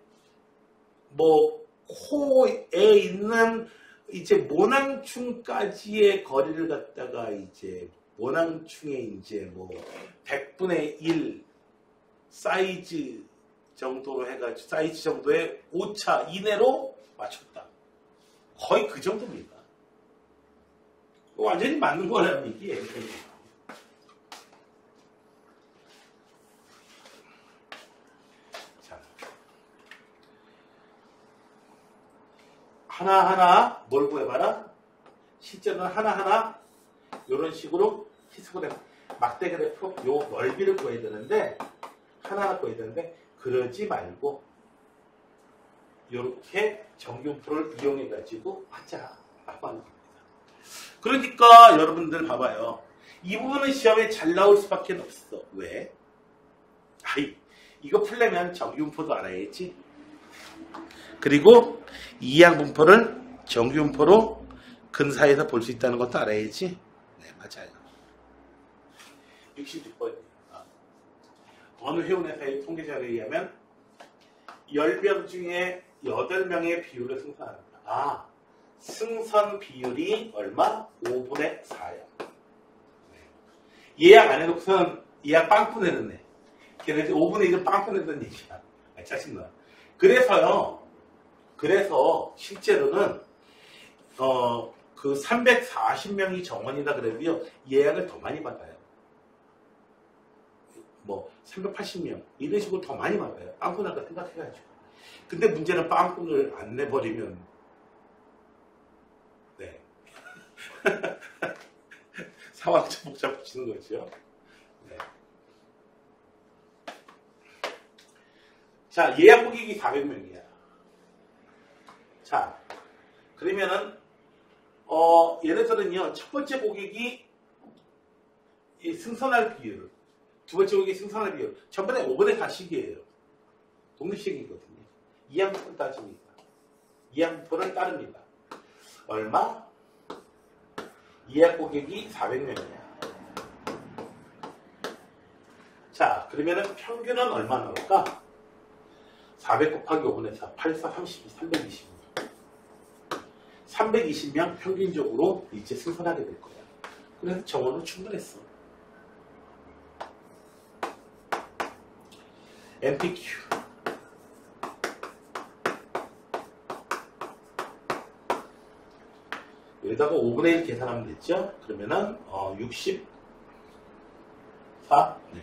코에 있는 이제 모낭충까지의 거리를 갖다가 이제 모낭충의 이제 100분의 1 사이즈 정도로 해가지고 사이즈 정도의 오차 이내로 맞췄다. 거의 그 정도입니다. 완전히 맞는 거라는 얘기예요. 자, 하나하나 뭘 구해봐라? 실제로는 하나하나 이런 식으로 히스그래프, 막대 그래프 요 넓이를 구해야 되는데, 하나하나 구해야 되는데, 그러지 말고 이렇게 정규분포를 이용해가지고 하자 라고 하는 겁니다. 그러니까 여러분들 봐봐요. 이 부분은 시험에 잘 나올 수밖에 없어. 왜? 이거 풀려면 정규분포도 알아야지. 그리고 이항분포를 정규분포로 근사해서 볼 수 있다는 것도 알아야지. 네, 맞아요. 66번입니다. 어느 회원회사의 통계자료에 의하면 10명 중에 8명의 비율을 승선한다. 승선 비율이 얼마? 5분의 4야. 예약 안 해놓고선 예약 빵꾸 내는 애. 걔네들 5분의 1은 빵꾸 낸다는 얘기야. 짜증나. 그래서 실제로는 그 340명이 정원이다 그래도요, 예약을 더 많이 받아요. 380명 이런 식으로 더 많이 받아요. 빵꾸 날까 생각해가지고. 근데 문제는 빵꾸를 안 내버리면, 네. 상황적 복잡해지는 거죠. 네. 자, 예약 고객이 400명이야. 자, 그러면은 얘네들은요, 첫 번째 고객이 이 승선할 비율, 두 번째 고객이 승선할 비율, 전번에 5분의 4씩이에요. 독립식이거든요. 이항표를 따집니다. 이항표를 따릅니다. 얼마? 예약 고객이 400명이야. 자, 그러면은 평균은 얼마 나올까? 400 곱하기 5분의 4, 84, 32, 320명. 320명 평균적으로 이제 승선하게 될 거야. 그래서 정원은 충분했어. MPQ. 여기다가 5분의 1 계산하면 됐죠? 그러면은 64. 네.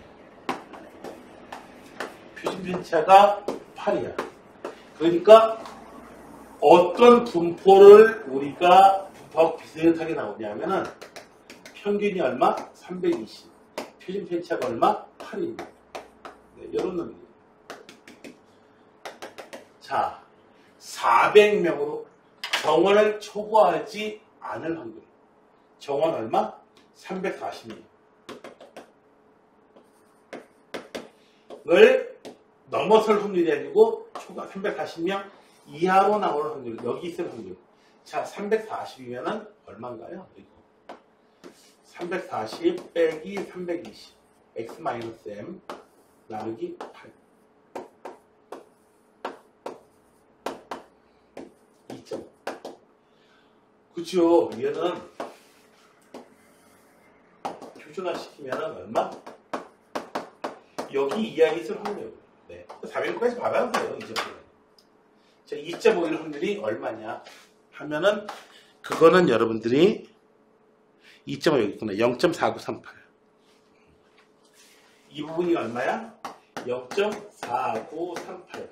표준 편차가 8이야. 그러니까 어떤 분포를 우리가 분포하고 비슷하게 나오냐면은 평균이 얼마? 320. 표준 편차가 얼마? 8입니다. 네, 이런 놈이에요. 자, 400명으로 정원을 초과하지 않을 확률. 정원 얼마? 340명. 을 넘어설 확률이 아니고 초과 340명 이하로 나올 확률. 여기 있을 확률. 자, 340이면은 얼마인가요? 이거. 340 빼기 320. x-m 나누기 8. 2.5. 그죠? 얘는 표준화 시키면 얼마? 여기 이하에 있을 확률. 네. 400까지 받아도 돼요. 이 정도는. 자, 2.5일 확률이 얼마냐? 하면은, 그거는 여러분들이 2.5 여기 있구나. 0.4938. 이 부분이 얼마야? 0.4938.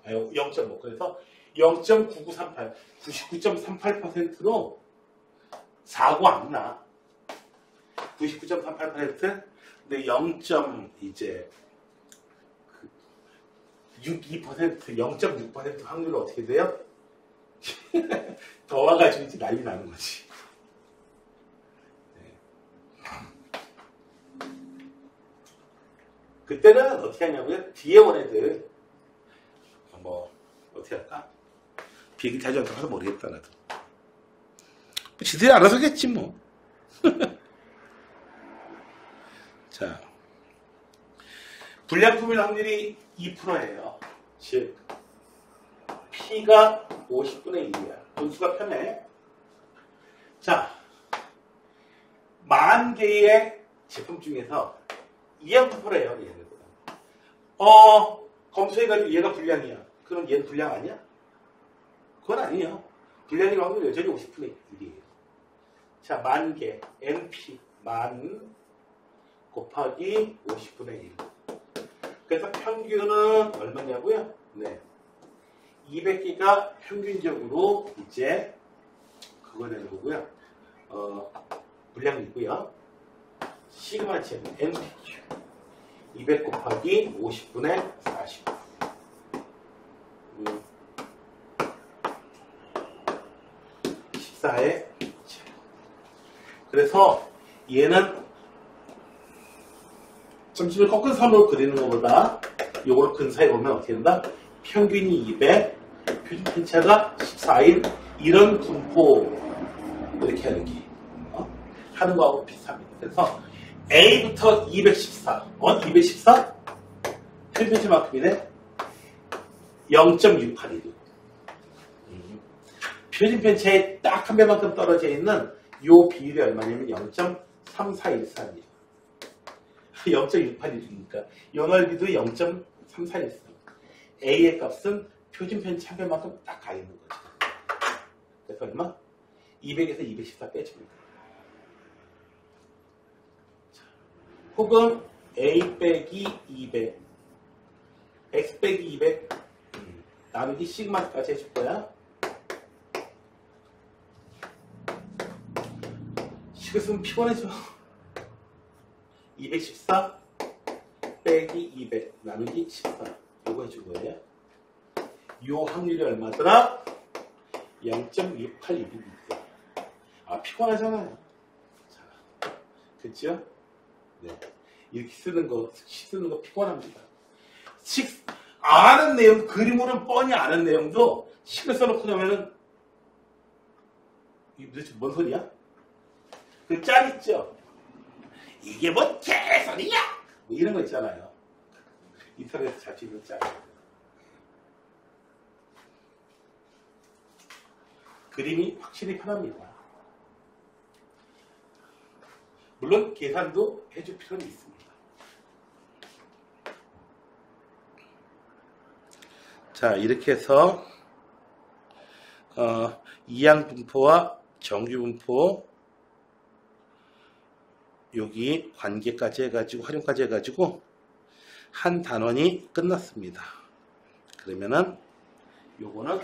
0.5. 그래서 0.9938. 99.38%로 사고 안 나. 99.38%? 근데 0.62%, 0.6% 확률은 어떻게 돼요? 더 와가지고 이제 난리 나는 거지. 네. 그때는 어떻게 하냐고요? 뒤에 온 애들, 어떻게 할까? 비행기 타지 않아서 모르겠다, 나도. 지들이 알아서 겠지, 뭐. 자, 불량품일 확률이 2%예요. 즉, P가 50분의 1이야. 분수가 편해. 자, 10,000개의 제품 중에서 이항분포래요, 얘는. 검수해가지고 얘가 불량이야. 그럼 얘는 불량 아니야? 그건 아니에요. 불량일 확률이 여전히 50분의 1이에요. 자, 10,000개, NP, 만 곱하기 50분의 1. 그래서 평균은 얼마냐고요? 네. 200개가 평균적으로 이제 그거 되는 거고요. 물량이고요. 시그마 제 NPQ 200 곱하기 50분의 40. 14의 그래서 얘는 점심을 꺾은 선으로 그리는 것보다 요걸 근사에 보면 어떻게 된다? 평균이 200, 표준 편차가 14인 이런 분포 이렇게 하는 거하고 비슷합니다. 그래서 A부터 214, 214? 표준 편차만큼이네? 0.681. 표준 편차에 딱 한 배만큼 떨어져 있는 요 비율이 얼마냐면 0.3413이에요. 0.681이니까 요 넓이도 0.3413. A의 값은 표준 편차 한 배만큼 딱 가 있는 거죠. 그래서 얼마? 200에서 214 빼줍니다. 혹은 A 빼기 200, X 빼기 200 나누기 시그마까지 해줄 거야. 식을 쓰면 피곤해져. 214 빼기 200 나누기 14 이거 해준 거예요. 요 확률이 얼마더라? 0.682입니다. 아, 피곤하잖아요. 자, 그쵸? 네. 이렇게 쓰는 거 피곤합니다. 아는 내용, 그림으로는 뻔히 아는 내용도 식을 써놓고 나면은, 이게 도대체 뭔 소리야? 그 짤 있죠? 이게 뭔 개소리야! 뭐 이런 거 있잖아요. 인터넷에 자주 있는 짤. 그림이 확실히 편합니다. 물론 계산도 해줄 필요는 있습니다. 자, 이렇게 해서 이항분포와 정규분포 여기 관계까지 해가지고 활용까지 해가지고 한 단원이 끝났습니다. 그러면은 요거는